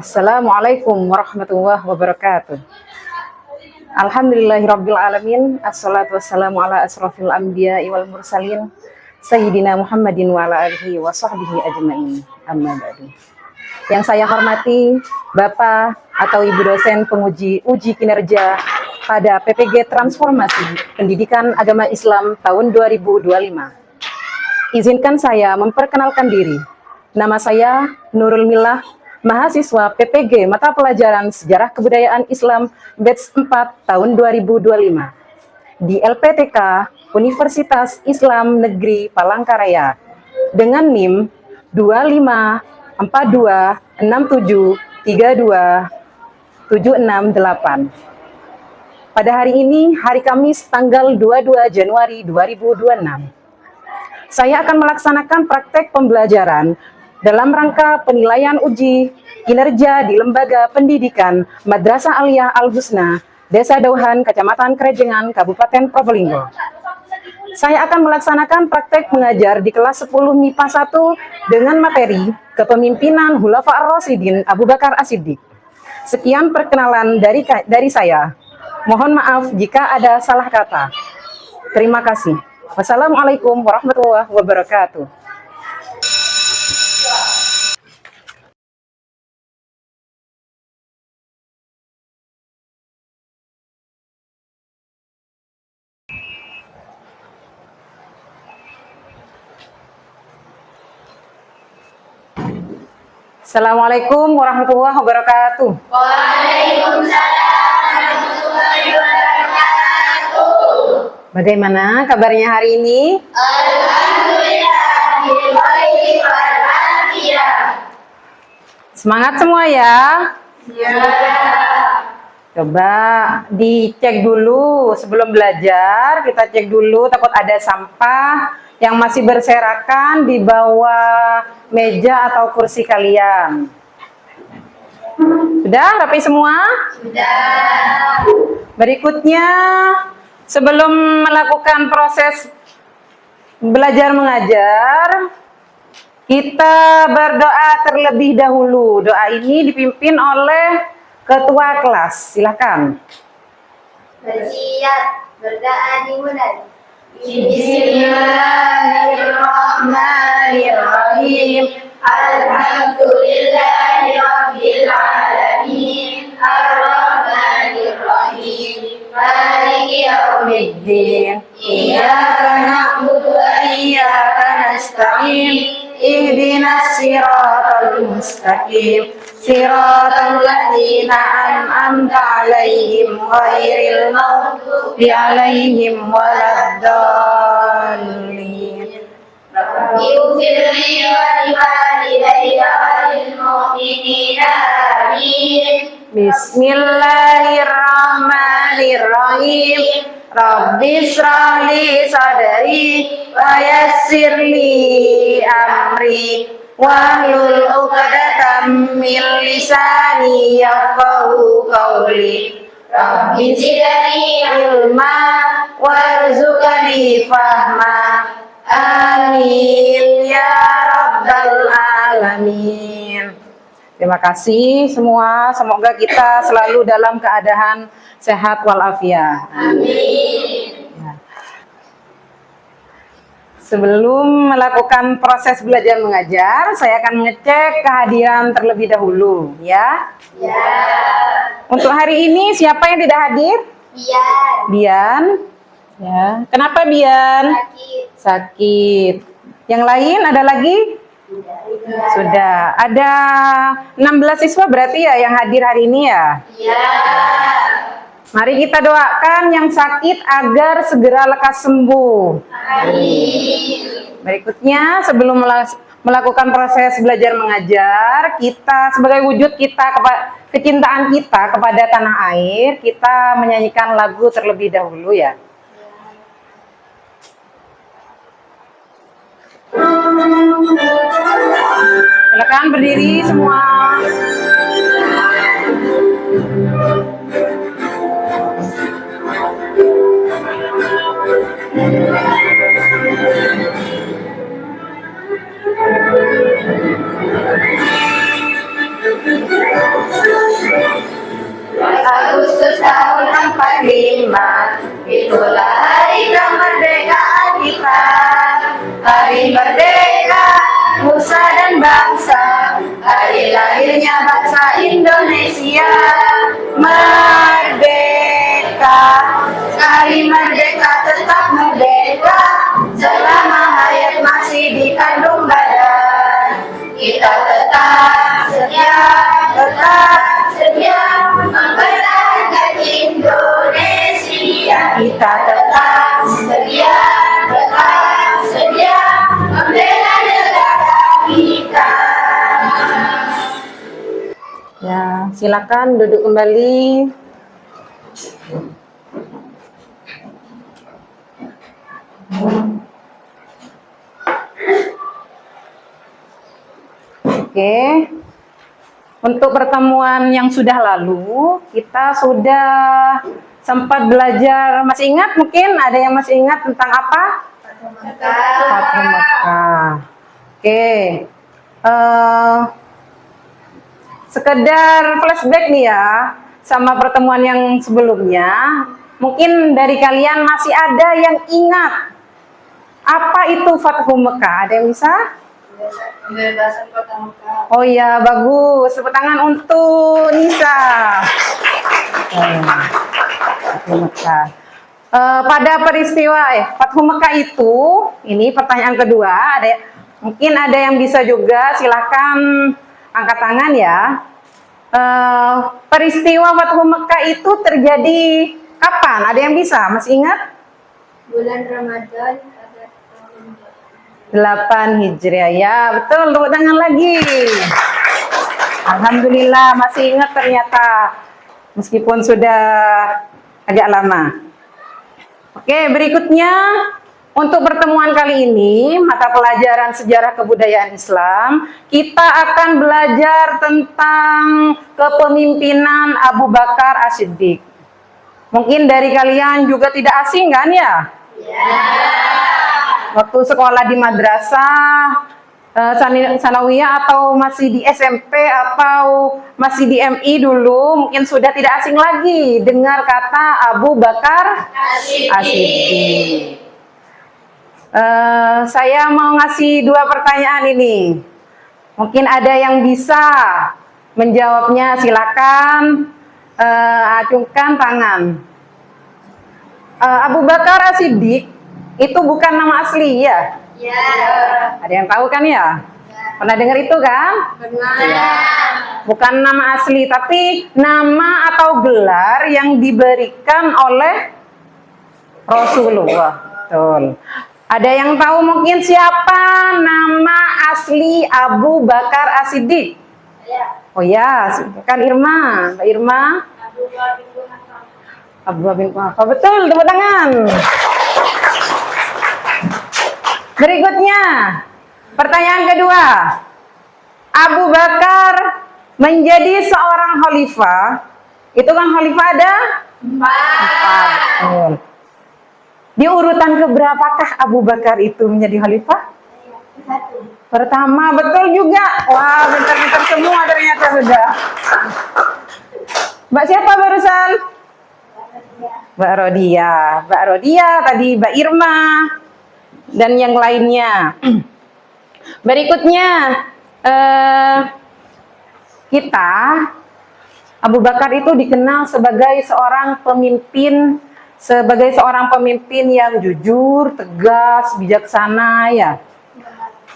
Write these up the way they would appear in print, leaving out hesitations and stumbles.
Assalamualaikum warahmatullahi wabarakatuh. Alhamdulillahirabbil alamin. Assalatu wassalamu ala asrofil anbiya'i wal mursalin Sayyidina Muhammadin wa ala alihi wa sahbihi ajma'in. Amma ba'du. Yang saya hormati Bapak atau Ibu dosen penguji uji kinerja pada PPG Transformasi Pendidikan Agama Islam tahun 2025. Izinkan saya memperkenalkan diri. Nama saya Nurul Milah, mahasiswa PPG Mata Pelajaran Sejarah Kebudayaan Islam Batch 4 tahun 2025 di LPTK Universitas Islam Negeri Palangkaraya dengan NIM 254267327668. Pada hari ini, hari Kamis tanggal 22 Januari 2026, saya akan melaksanakan praktek pembelajaran dalam rangka penilaian uji kinerja di Lembaga Pendidikan Madrasah Aliyah Al-Husna, Desa Dauhan, Kecamatan Krejengan, Kabupaten Probolinggo. Saya akan melaksanakan praktek mengajar di kelas 10 MIPA 1 dengan materi Kepemimpinan Khulafa Ar-Rasyidin Abu Bakar As-Siddiq. Sekian perkenalan dari saya. Mohon maaf jika ada salah kata. Terima kasih. Wassalamualaikum warahmatullahi wabarakatuh. Assalamualaikum warahmatullahi wabarakatuh. Waalaikumsalam warahmatullahi wabarakatuh. Bagaimana kabarnya hari ini? Alhamdulillah, bil khairi wal afiyah. Semangat semua ya. Ya. Coba dicek dulu sebelum belajar, kita cek dulu takut ada sampah yang masih berserakan di bawah meja atau kursi kalian. Sudah rapi semua? Sudah. Berikutnya, sebelum melakukan proses belajar mengajar, kita berdoa terlebih dahulu. Doa ini dipimpin oleh ketua kelas. Silakan. Bersiap berdoa dimulai. Bismillahirrahmanirrahim. Alhamdulillahirabbil alamin. Arrahmanirrahim. Maliki yaumiddin. Iyyaka na'budu wa iyyaka nasta'in. Ihdinas siratal mustaqim. Siratal ladzina an'amta 'alaihim ghairil maghdubi 'alaihim waladdallin. Rabbighfirli wa liwalidayya wa lil mu'minina amin. Bismillahirrahmanirrahim. Rabbi shrah li sadri wa yassir li amri wahlul 'uqdatam min lisani yafqahu qawli. Rabbi zidni ilma warzuqni fahma. Amin ya rabbal alamin. Terima kasih semua. Semoga kita selalu dalam keadaan sehat walafiat. Amin. Sebelum melakukan proses belajar mengajar, saya akan mengecek kehadiran terlebih dahulu, ya. Ya. Untuk hari ini siapa yang tidak hadir? Biar. Bian. Ya. Kenapa Bian? Sakit. Sakit. Yang lain ada lagi? Sudah. Ada 16 siswa berarti ya yang hadir hari ini ya? Ya. Mari kita doakan yang sakit agar segera lekas sembuh. Amin. Berikutnya, sebelum melakukan proses belajar mengajar, kita sebagai wujud kecintaan kita kepada tanah air, kita menyanyikan lagu terlebih dahulu ya. Silakan berdiri semua. Itulah hari kemerdekaan kita, hari merdeka nusa dan bangsa, hari lahirnya bangsa Indonesia. Merdeka, hari merdeka tetap merdeka, selama hayat masih di kandung badan. Kita tetap setia mempertahankan Indonesia. Kita tetap setia membela negara kita. Ya, silakan duduk kembali. Oke. Untuk pertemuan yang sudah lalu, kita sudah sempat belajar, masih ingat mungkin? Ada yang masih ingat tentang apa? Fathu Mekah. Oke. Sekedar flashback nih ya, sama pertemuan yang sebelumnya. Mungkin dari kalian masih ada yang ingat apa itu Fathu Mekah? Ada yang bisa? Pembebasan kota Mekah. Oh iya, bagus. Tepuk tangan untuk Nisa. Fathu Mekah. Pada peristiwa Fathu Mekah itu, ini pertanyaan kedua. Mungkin ada yang bisa juga, silakan angkat tangan ya. Peristiwa Fathu Mekah itu terjadi kapan? Ada yang bisa? Masih ingat? Bulan Ramadan pada tahun 8 Hijriah. Ya, betul. Tepuk tangan lagi. Alhamdulillah masih ingat ternyata. Meskipun sudah agak lama. Oke, berikutnya untuk pertemuan kali ini, mata pelajaran sejarah kebudayaan Islam, kita akan belajar tentang kepemimpinan Abu Bakar As-Siddiq. Mungkin dari kalian juga tidak asing kan ya? Waktu sekolah di madrasah, sanawiyah atau masih di SMP atau masih di MI dulu, mungkin sudah tidak asing lagi dengar kata Abu Bakar As-Siddiq. Saya mau ngasih 2 pertanyaan ini. Mungkin ada yang bisa menjawabnya, silakan acungkan tangan. Abu Bakar As-Siddiq itu bukan nama asli ya? Ya. Ada yang tahu kan ya? Pernah dengar itu kan? Benar. Ya. Bukan nama asli, tapi nama atau gelar yang diberikan oleh Rasulullah. Betul. Ada yang tahu mungkin siapa nama asli Abu Bakar As-Siddiq? Ya. Oh ya, kan Irma, Mbak Irma. Abdullah bin Quhafa. Betul, tepuk tangan. Berikutnya, pertanyaan kedua. Abu Bakar menjadi seorang khalifah. Itu kan khalifah ada? 4. Betul. Di urutan keberapakah Abu Bakar itu menjadi khalifah? 1. Pertama, betul juga. Wah, pintar-pintar semua ternyata sudah. Mbak siapa barusan? Mbak Rodia. Mbak Rodia tadi, Mbak Irma. Dan yang lainnya. Berikutnya, kita, Abu Bakar itu dikenal sebagai seorang pemimpin yang jujur, tegas, bijaksana ya.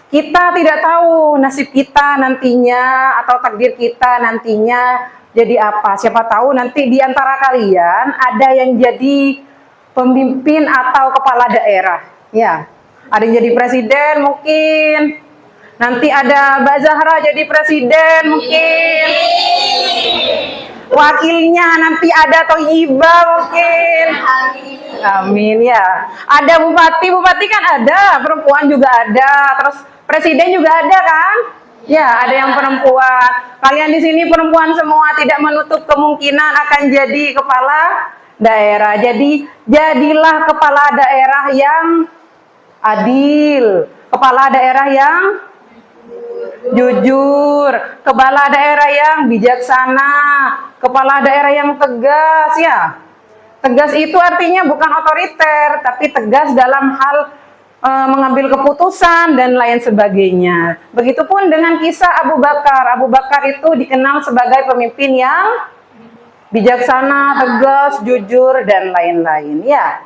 Kita tidak tahu nasib kita nantinya atau takdir kita nantinya jadi apa. Siapa tahu nanti di antara kalian ada yang jadi pemimpin atau kepala daerah. Ya, ada yang jadi presiden mungkin. Nanti ada Mbak Zahra jadi presiden mungkin. Wakilnya nanti ada Thoyibah mungkin. Amin ya. Ada bupati kan ada, perempuan juga ada, terus presiden juga ada kan? Ya, ada yang perempuan. Kalian di sini perempuan semua, tidak menutup kemungkinan akan jadi kepala daerah. Jadi jadilah kepala daerah yang adil, kepala daerah yang jujur, kepala daerah yang bijaksana, kepala daerah yang tegas ya. Tegas itu artinya bukan otoriter, tapi tegas dalam hal mengambil keputusan dan lain sebagainya. Begitupun dengan kisah Abu Bakar. Abu Bakar itu dikenal sebagai pemimpin yang bijaksana, tegas, jujur, dan lain-lain. Ya.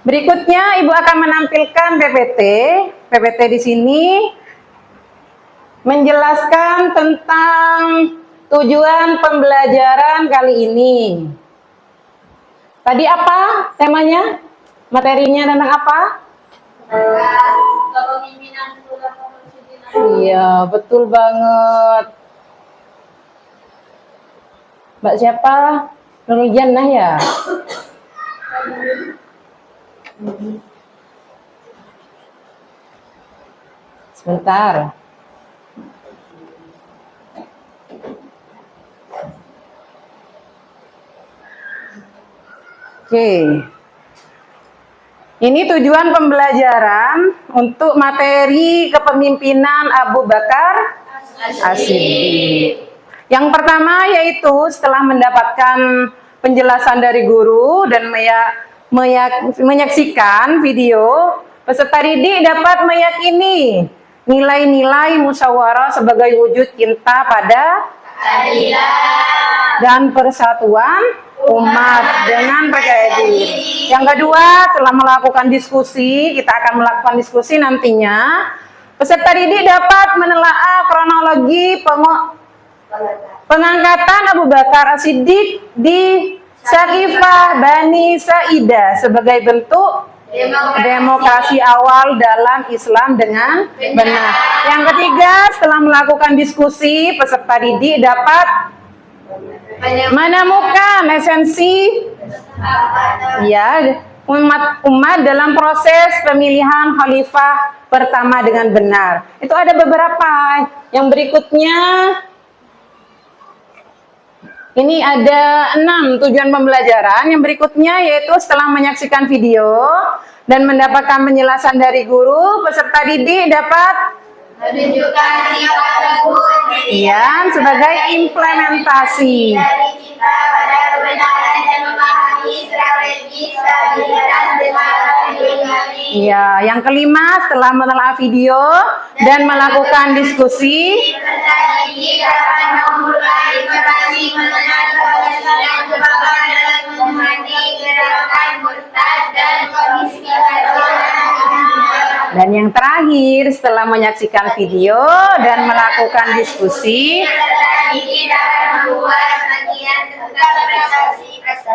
Berikutnya Ibu akan menampilkan PPT. PPT di sini menjelaskan tentang tujuan pembelajaran kali ini. Tadi apa temanya? Materinya tentang apa? Kepemimpinan Khulafaur Rasyidin. Iya, betul banget. Mbak siapa? Nurul Jannah ya? Sebentar. Oke. Ini tujuan pembelajaran untuk materi kepemimpinan Abu Bakar As-Siddiq. Yang pertama yaitu setelah mendapatkan penjelasan dari guru dan menyaksikan video, peserta didik dapat meyakini nilai-nilai musyawarah sebagai wujud cinta pada dan persatuan umat dengan percaya diri. Yang kedua, setelah melakukan diskusi, kita akan melakukan diskusi nantinya. Peserta didik dapat menelaah kronologi pengangkatan Abu Bakar As-Siddiq di Saqifah Bani Sa'idah sebagai bentuk demokrasi awal dalam Islam dengan benar. Yang ketiga, setelah melakukan diskusi, peserta didik dapat menemukan esensi umat dalam proses pemilihan khalifah pertama dengan benar. Itu ada beberapa. Yang berikutnya, ini ada 6 tujuan pembelajaran. Yang berikutnya yaitu setelah menyaksikan video dan mendapatkan penjelasan dari guru, peserta didik dapat Menunjukkan sifat tersebut sebagai implementasi. dari cinta pada kebenaran dan memahami strategi stabilitas demokrasi. Iya, yang kelima setelah menelaah video dan melakukan diskusi, Peserta didik dapat memulai informasi mengenai keberhasilan kebanggaan dalam menghadapi gerakan murtad dan konspirasi. dan yang terakhir setelah menyaksikan video dan melakukan diskusi, Peserta didik dapat membuat bagian tentang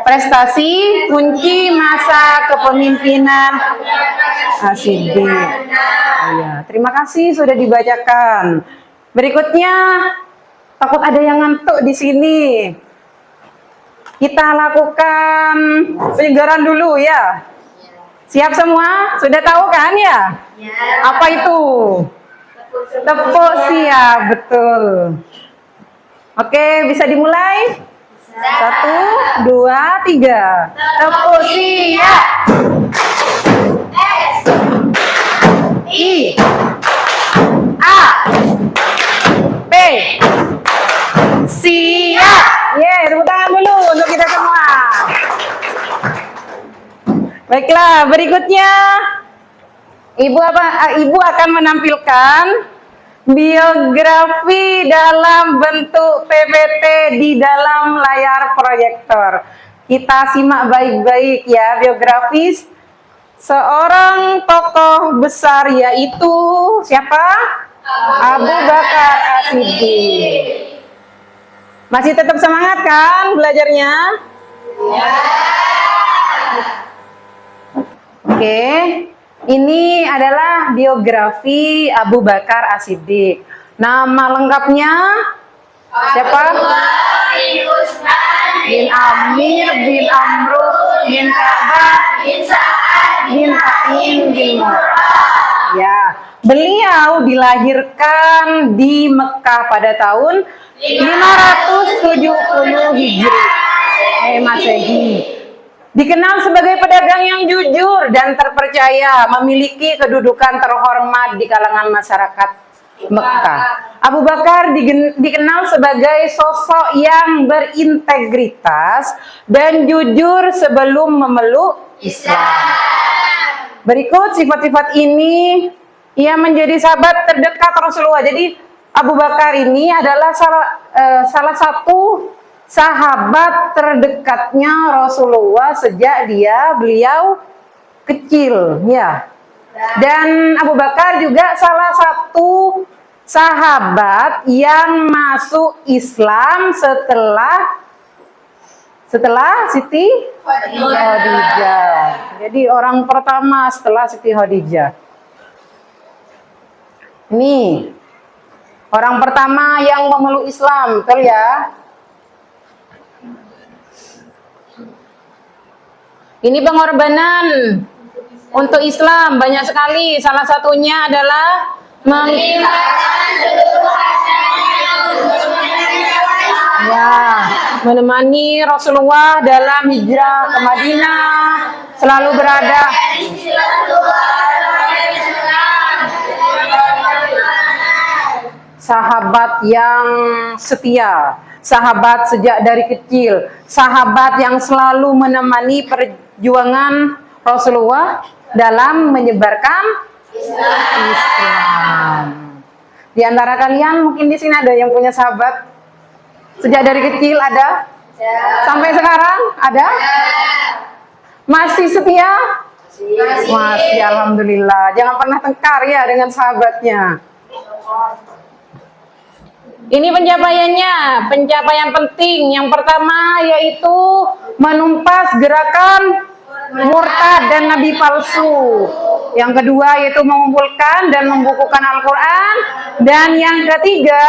prestasi kunci masa kepemimpinan As-Siddiq. Iya, terima kasih sudah dibacakan. Berikutnya, takut ada yang ngantuk di sini. Kita lakukan penyegaran dulu ya. Siap semua? Sudah tahu kan ya? Apa itu? Tepuk siap, betul. Oke, bisa dimulai? 1, 2, 3. Tepuk siap. S I A P siap. Tepuk tangan dulu untuk kita semua. Baiklah, berikutnya Ibu akan menampilkan biografi dalam bentuk PPT di dalam layar proyektor. Kita simak baik-baik ya, biografis seorang tokoh besar yaitu siapa? Abu Bakar As-Siddiq. Masih tetap semangat kan belajarnya? Oke, ini adalah biografi Abu Bakar As-Siddiq. Nama lengkapnya siapa? Bin Amir bin Amru bin Ka'bah bin Sa'ad bin Ain bin Murrah. Ya, beliau dilahirkan di Mekah pada tahun 570 Hijri Masehi. Dikenal sebagai pedagang yang jujur dan terpercaya, memiliki kedudukan terhormat di kalangan masyarakat Mekah. Abu Bakar dikenal sebagai sosok yang berintegritas dan jujur sebelum memeluk Islam. Berikut sifat-sifat ini, ia menjadi sahabat terdekat Rasulullah. Jadi Abu Bakar ini adalah salah satu sahabat terdekatnya Rasulullah sejak beliau kecil, ya. Dan Abu Bakar juga salah satu sahabat yang masuk Islam setelah Siti Khadijah. Jadi orang pertama setelah Siti Khadijah. Ini orang pertama yang memeluk Islam, betul ya? Ini pengorbanan untuk Islam banyak sekali. Salah satunya adalah menemani Rasulullah dalam hijrah ke Madinah, selalu berada sahabat yang setia, sahabat sejak dari kecil, sahabat yang selalu menemani perjuangan Rasulullah dalam menyebarkan Islam. Di antara kalian mungkin di sini ada yang punya sahabat sejak dari kecil, ada? Sampai sekarang ada? Masih setia? Masih, alhamdulillah. Jangan pernah tengkar ya dengan sahabatnya. Ini pencapaiannya, pencapaian penting. Yang pertama yaitu menumpas gerakan murtad dan nabi palsu. Yang kedua yaitu mengumpulkan dan membukukan Al-Quran. Dan yang ketiga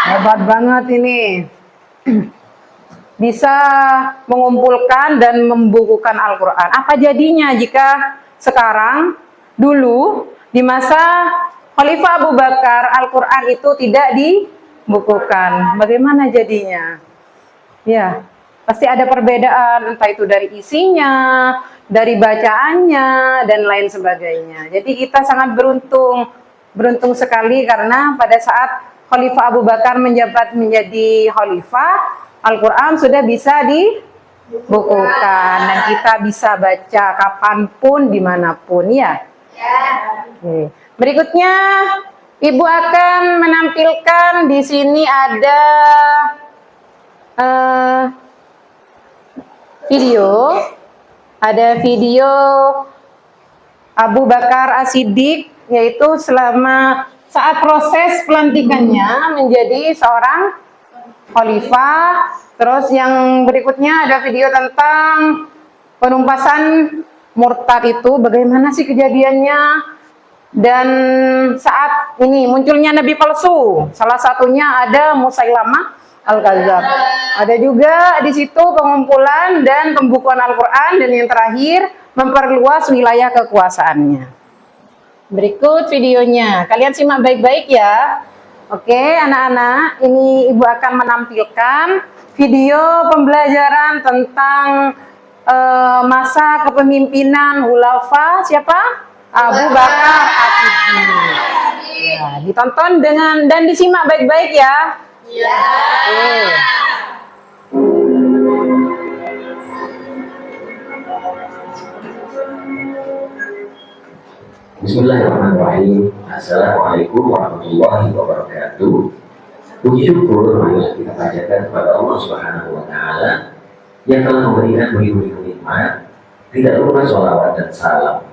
hebat banget ini. Bisa mengumpulkan dan membukukan Al-Quran. Apa jadinya jika sekarang, dulu, di masa Khalifah Abu Bakar, Al-Quran itu tidak dibukukan? Bagaimana jadinya? Ya, pasti ada perbedaan, entah itu dari isinya, dari bacaannya, dan lain sebagainya. Jadi kita sangat beruntung sekali karena pada saat Khalifah Abu Bakar menjabat menjadi Khalifah, Al-Quran sudah bisa dibukukan dan kita bisa baca kapanpun, dimanapun, ya. Oke. Berikutnya, Ibu akan menampilkan di sini ada video Abu Bakar As-Siddiq, yaitu selama saat proses pelantikannya menjadi seorang khalifah. Terus yang berikutnya ada video tentang penumpasan murtad itu, bagaimana sih kejadiannya, dan saat ini munculnya nabi palsu, salah satunya ada Musailamah Al-Kadzab. Ada juga di situ pengumpulan dan pembukuan Al-Quran, dan yang terakhir memperluas wilayah kekuasaannya. Berikut videonya, kalian simak baik-baik ya. Oke anak-anak, ini ibu akan menampilkan video pembelajaran tentang masa kepemimpinan Khulafa siapa? Abu Bakar As-Siddiq. Ya, ditonton dan disimak baik-baik ya. Ya. Bismillahirrahmanirrahim. Assalamualaikum warahmatullahi wabarakatuh. Puji syukur marilah kita panjatkan kepada Allah Subhanahu wa Ta'ala yang telah memberikan beribu-ribu nikmat, tidak lupa sholawat dan salam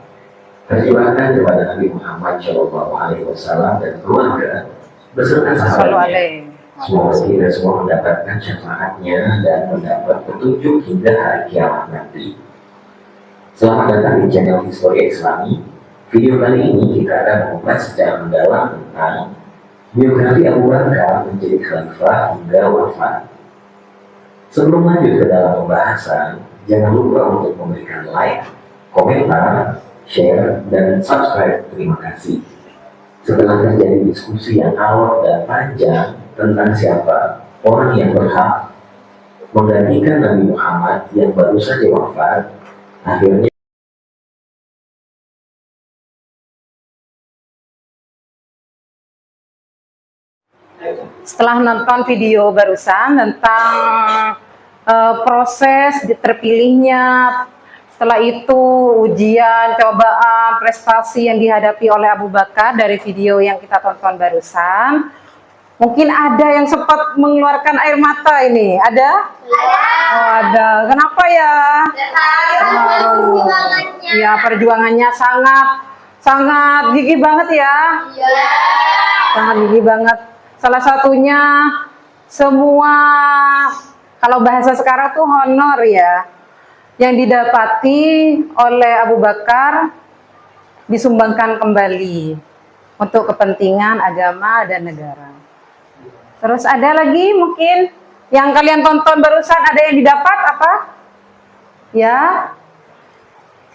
tercurahkan kepada Nabi Muhammad SAW dan keluarga beserta sahabatnya. Semoga kita semua mendapatkan syafaatnya dan mendapat petunjuk hingga hari kiamat nanti. Selamat datang di channel Histori Islami. Video kali ini kita akan mengupas secara mendalam tentang biografi Abu Bakar menjadi khalifah hingga wafat. Sebelum lanjut ke dalam pembahasan, jangan lupa untuk memberikan like, komentar, share, dan subscribe. Terima kasih. Setelah terjadi diskusi yang alot dan panjang tentang siapa orang yang berhak menggantikan Nabi Muhammad yang baru saja wafat, akhirnya setelah nonton video barusan tentang proses terpilihnya, setelah itu ujian, cobaan, prestasi yang dihadapi oleh Abu Bakar dari video yang kita tonton barusan, mungkin ada yang sempat mengeluarkan air mata ini. Ada? Oh, ada. Kenapa ya? Ya, perjuangannya sangat gigih banget ya. Sangat gigih banget. Salah satunya semua, kalau bahasa sekarang tuh honor ya, yang didapati oleh Abu Bakar disumbangkan kembali untuk kepentingan agama dan negara. Terus ada lagi mungkin yang kalian tonton barusan, ada yang didapat apa? Ya?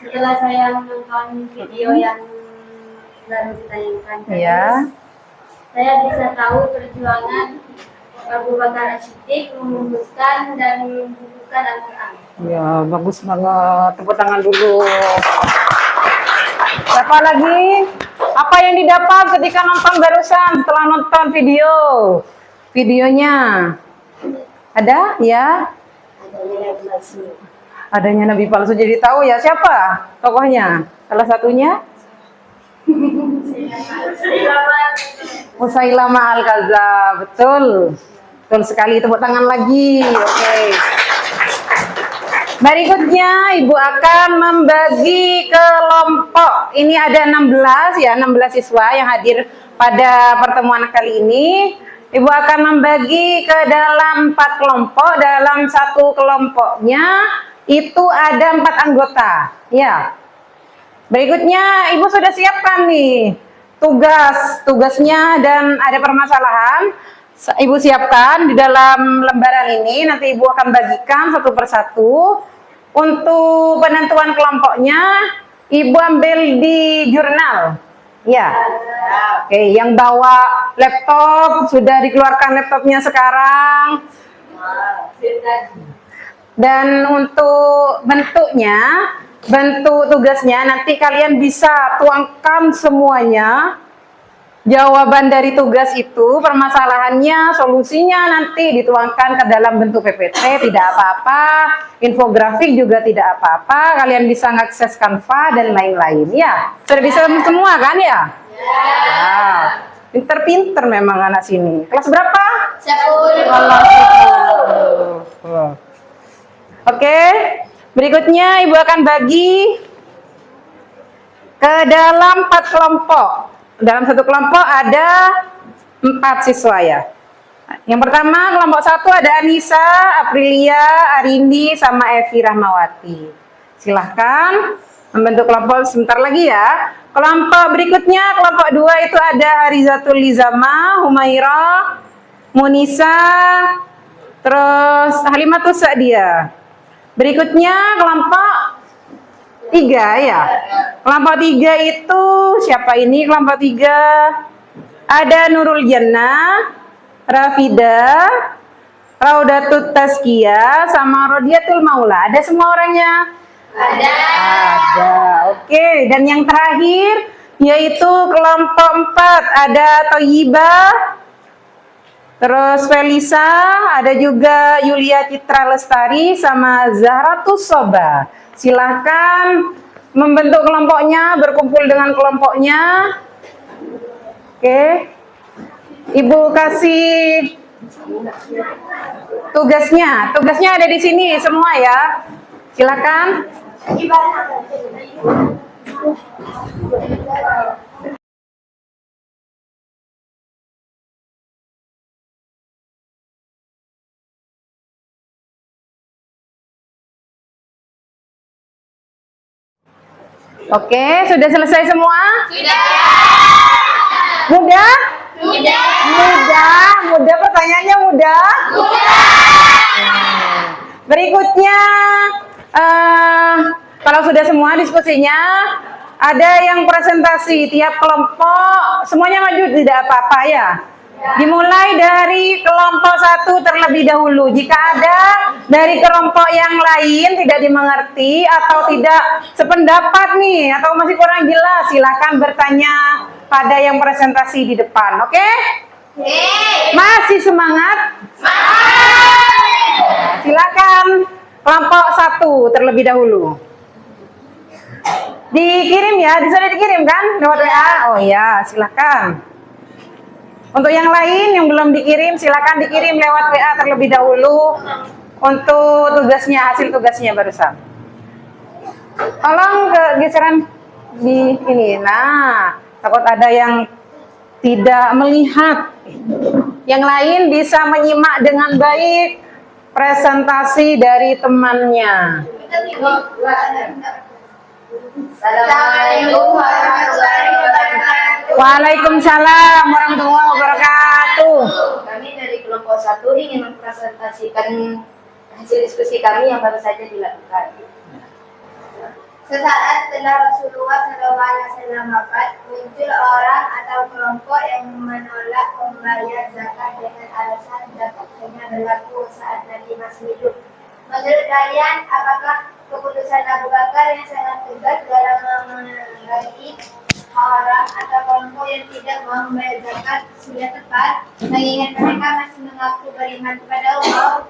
Setelah saya menonton video yang baru ditayangkan tadi, Ya. saya bisa tahu perjuangan Abu Bakar As-Siddiq memutuskan dan membukukan Al-Quran. Ya, bagus banget. Tepuk tangan dulu. Siapa lagi? Apa yang didapat ketika nonton barusan setelah nonton videonya? Ada? Ya? Adanya Nabi palsu, jadi tahu ya siapa tokohnya? Salah satunya? Musailamah Al-Kadzdzab. Betul. Betul sekali, tepuk tangan lagi. Oke. Berikutnya Ibu akan membagi kelompok. Ini ada 16 ya, 16 siswa yang hadir pada pertemuan kali ini. Ibu akan membagi ke dalam 4 kelompok. Dalam satu kelompoknya itu ada 4 anggota. Ya. Berikutnya Ibu sudah siapkan nih tugasnya dan ada permasalahan. Ibu siapkan di dalam lembaran ini, nanti Ibu akan bagikan satu persatu. Untuk penentuan kelompoknya, Ibu ambil di jurnal. Ya. Oke, yang bawa laptop, sudah dikeluarkan laptopnya sekarang. Dan untuk bentuk tugasnya, nanti kalian bisa tuangkan semuanya. Jawaban dari tugas itu, permasalahannya, solusinya nanti dituangkan ke dalam bentuk PPT, tidak apa-apa. Infografik juga tidak apa-apa. Kalian bisa mengakses Canva dan lain-lain. Ya, sudah bisa semua kan ya? Ya. Pinter-pinter memang anak sini. Kelas berapa? 10. Oke, berikutnya Ibu akan bagi ke dalam 4 kelompok. Dalam satu kelompok ada 4 siswa ya. Yang pertama kelompok 1 ada Anissa, Aprilia, Arindi, sama Evi Rahmawati. Silahkan membentuk kelompok sebentar lagi ya. Kelompok berikutnya, kelompok 2 itu ada Harizatul Lizama, Humaira, Munisa, terus Halimatus Sa'dia. Berikutnya kelompok 3 ya. Kelompok 3 itu siapa ini? Kelompok 3 ada Nurul Jannah, Rafida, Raudatut Tazkiyah, sama Rodiatul Maula. Ada semua orangnya? Ada. Oke, dan yang terakhir yaitu kelompok 4 ada Toyibah, terus Felisa, ada juga Yulia Citra Lestari sama Zahratus Soba. Silahkan membentuk kelompoknya, berkumpul dengan kelompoknya. Oke. Ibu kasih tugasnya. Tugasnya ada di sini semua ya. Silahkan. Oke, sudah selesai semua? Sudah. Mudah? Sudah. Mudah, pertanyaannya mudah? Berikutnya, kalau sudah semua diskusinya, ada yang presentasi tiap kelompok, semuanya maju, tidak apa-apa ya. Dimulai dari kelompok 1 terlebih dahulu. Jika ada dari kelompok yang lain tidak dimengerti atau tidak sependapat nih atau masih kurang jelas, silakan bertanya pada yang presentasi di depan. Oke? Masih semangat? Silakan kelompok 1 terlebih dahulu. Dikirim ya, sudah dikirim kan lewat WA? Oh ya, silakan. Untuk yang lain yang belum dikirim, silakan dikirim lewat WA terlebih dahulu untuk tugasnya, hasil tugasnya barusan. Tolong geseran di ini. Nah, takut ada yang tidak melihat. Yang lain bisa menyimak dengan baik presentasi dari temannya. Assalamualaikum warahmatullahi wabarakatuh. Waalaikumsalam warahmatullahi wabarakatuh. Kami dari kelompok 1 ingin mempresentasikan hasil diskusi kami yang baru saja dilakukan. Sesaat setelah Rasulullah SAW wafat, muncul orang atau kelompok yang menolak membayar zakat dengan alasan zakat hanya berlaku saat Nabi masih hidup. Menurut kalian, apakah keputusan Abu Bakar yang sangat tegas dalam menanggapi orang atau kelompok yang tidak mau membayar zakat sudah tepat, mengingat mereka masih mengaku beriman kepada Allah?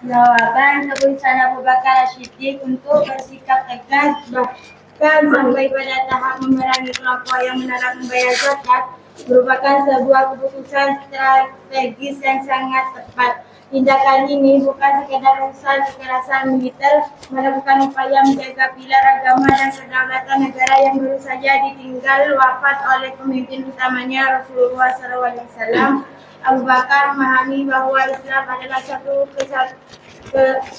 Jawaban, keputusan Abu Bakar As-Siddiq untuk bersikap tegas bahkan sampai pada tahap memerangi kelompok yang menolak membayar zakat merupakan sebuah keputusan strategis yang sangat tepat. Tindakan ini bukan sekedar urusan kekerasan militer, melakukan upaya menjaga pilar agama dan kedaulatan negara yang baru saja ditinggal wafat oleh pemimpin utamanya Rasulullah SAW. Abu Bakar memahami bahwa Islam adalah satu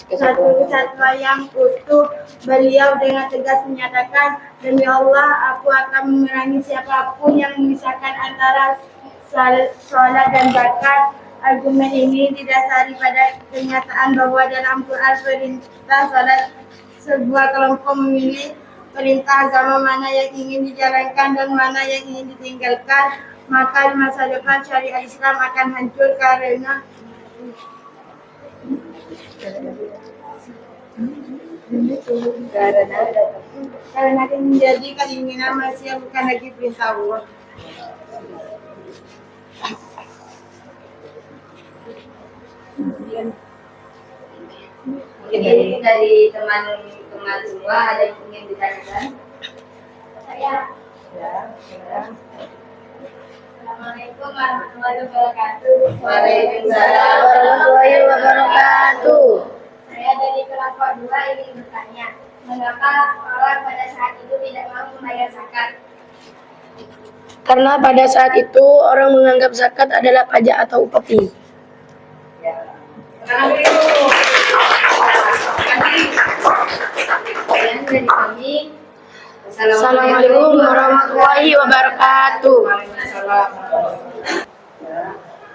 kesatuan yang utuh. Beliau dengan tegas menyatakan, demi Allah, aku akan memerangi siapapun yang memisahkan antara salat dan zakat. Argumen ini didasari pada kenyataan bahwa dalam Quran perintah salat sebuah kelompok memilih perintah agama mana yang ingin dijalankan dan mana yang ingin ditinggalkan, maka di masa depan syariat Islam akan hancur karena menjadi keinginan manusia bukan lagi perintah Allah. Mungkin dari teman-teman semua ada yang ingin ditanyakan? Saya. Assalamualaikum warahmatullahi wabarakatuh. Waalaikumsalam warahmatullahi wabarakatuh. Saya dari kelompok 2 ingin bertanya, mengapa orang pada saat itu tidak mau membayar zakat? Karena pada saat itu orang menganggap zakat adalah pajak atau upeti. Dan dari kami, Assalamualaikum warahmatullahi wabarakatuh.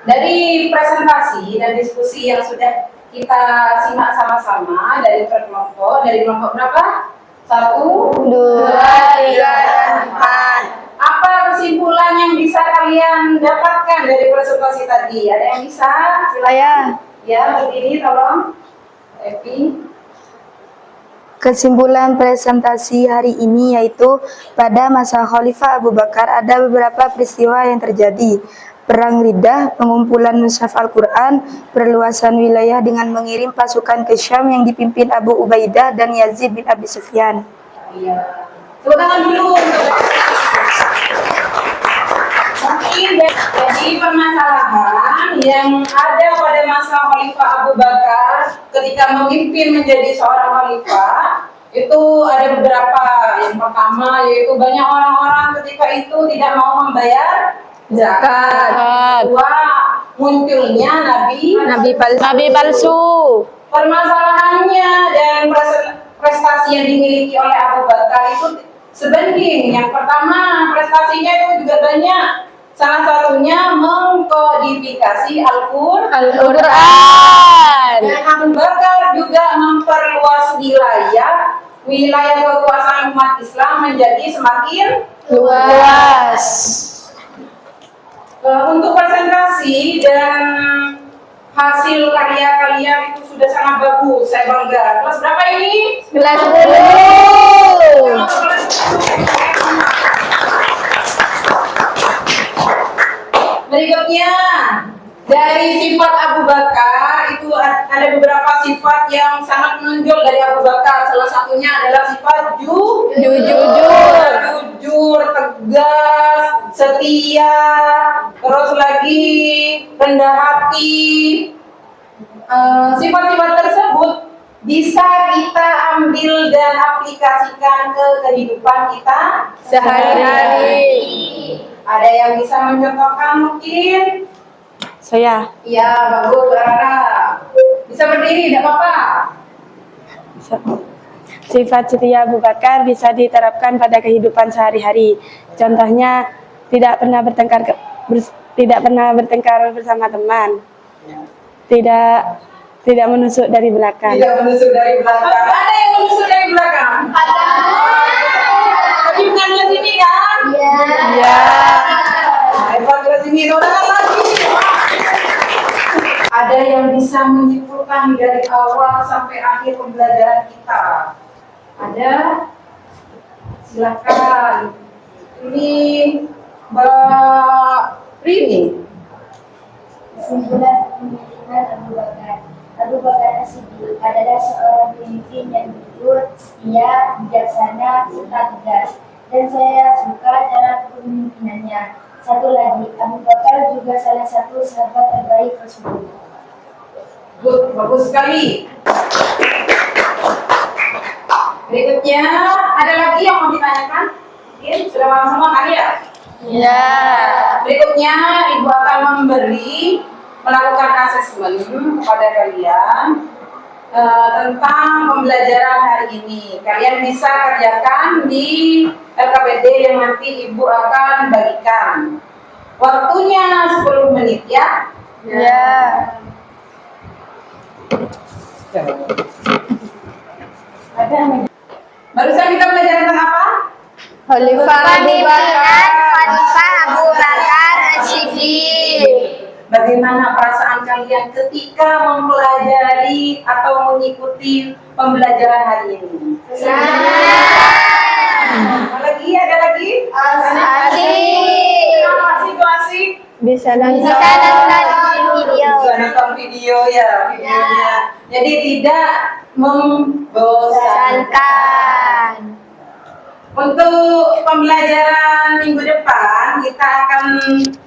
Dari presentasi dan diskusi yang sudah kita simak sama-sama dari kelompok berapa? 1, 2, 3, 4. Apa kesimpulan yang bisa kalian dapatkan dari presentasi tadi? Ada yang bisa? Silakan. Ya, berdiri tolong. Evi. Kesimpulan presentasi hari ini yaitu pada masa Khalifah Abu Bakar ada beberapa peristiwa yang terjadi. Perang Riddah, pengumpulan mushaf Al-Quran, perluasan wilayah dengan mengirim pasukan ke Syam yang dipimpin Abu Ubaidah dan Yazid bin Abi Sufyan. Iya. Tepuk tangan dulu. Mungkin jadi permasalahan yang ada pada masa Khalifah Abu Bakar ketika memimpin menjadi seorang khalifah itu ada beberapa. Yang pertama yaitu banyak orang-orang ketika itu tidak mau membayar zakat. Kedua, munculnya nabi palsu. Permasalahannya dan prestasi yang dimiliki oleh Abu Bakar itu sebanding. Yang pertama, prestasinya itu juga banyak. Salah satunya mengkodifikasi Al-Quran. Dan Abu Bakar juga memperluas wilayah kekuasaan umat Islam menjadi semakin luas. Untuk presentasi dan hasil karya kalian itu sudah sangat bagus. Saya bangga. Kelas berapa ini? Kelas 10. Berikutnya, dari sifat Abu Bakar itu ada beberapa sifat yang sangat menonjol dari Abu Bakar. Salah satunya adalah sifat jujur, tegas, setia, terus lagi rendah hati. Sifat-sifat tersebut bisa kita ambil dan aplikasikan ke kehidupan kita Sehari-hari. Ada yang bisa mencontohkan mungkin? Saya. Iya, bagus, Rara. Bisa berdiri, tidak apa-apa. Sifat setia Abu Bakar bisa diterapkan pada kehidupan sehari-hari. Contohnya tidak pernah bertengkar bersama teman. Tidak menusuk dari belakang. Tidak menusuk dari belakang. Ada yang menusuk dari belakang? Ada. Tapi bukan ke sini kan? Ya. Hebat ke sini, udahan lagi. Ada yang bisa menyimpulkan dari awal sampai akhir pembelajaran kita. Ada? Silakan. Ini Mbak Rini. Kesimpulan pemilihan Abu Bakar. Abu Bakar As-Siddiq adalah seorang pemimpin yang jujur, setia, bijaksana, serta tegas. Dan saya suka cara kepemimpinannya. Satu lagi, Abu Bakar juga salah satu sahabat terbaik Rasulullah. Good, bagus sekali. Berikutnya, ada lagi yang mau ditanyakan? Mungkin sudah sama-sama kali ya? Ya. Berikutnya, Ibu akan melakukan asesmen kepada kalian tentang pembelajaran hari ini. Kalian bisa kerjakan di LKPD yang nanti Ibu akan bagikan. Waktunya 10 menit ya. Ya. Barusan kita belajar tentang apa? Khalifah Abu Bakar. Khalifah Abu Bakar As-Siddiq. Bagaimana perasaan kalian ketika mempelajari atau mengikuti pembelajaran hari ini? Ada lagi? Asik. Kenapa sih itu asik? Bisa nonton. Video. Bisa nonton video ya, videonya. Jadi tidak membosankan. Untuk pembelajaran minggu depan kita akan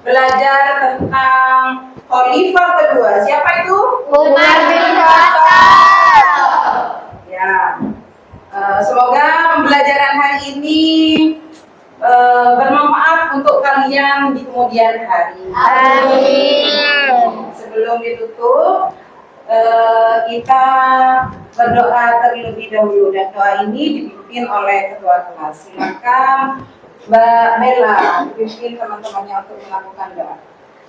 belajar tentang Khalifah kedua. Siapa itu? Umar bin Khattab. Ya. Semoga pembelajaran hari ini bermanfaat untuk kalian di kemudian hari. Amin. Sebelum ditutup, kita berdoa terlebih dahulu dan doa ini dipimpin oleh ketua kelas. Silakan Mbak Bella dipimpin teman-temannya untuk melakukan doa.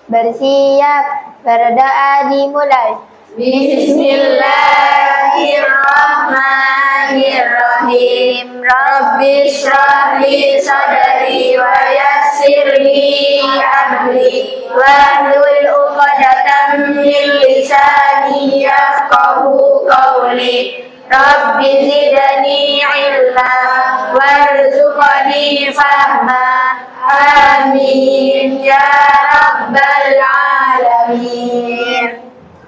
Bersiap, berdoa dimulai. Bismillahirrahmanirrahim. Rabbi shrah li sadri wa yassir li amri wahlul 'uqdatam min lisani yafqahu qawli. Rabbi zidni ilma warzuqni fahma. Amin ya rabbal alamin.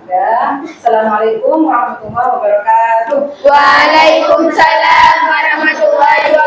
Ya, Assalamualaikum warahmatullahi wabarakatuh. Waalaikumsalam warahmatullahi wabarakatuh.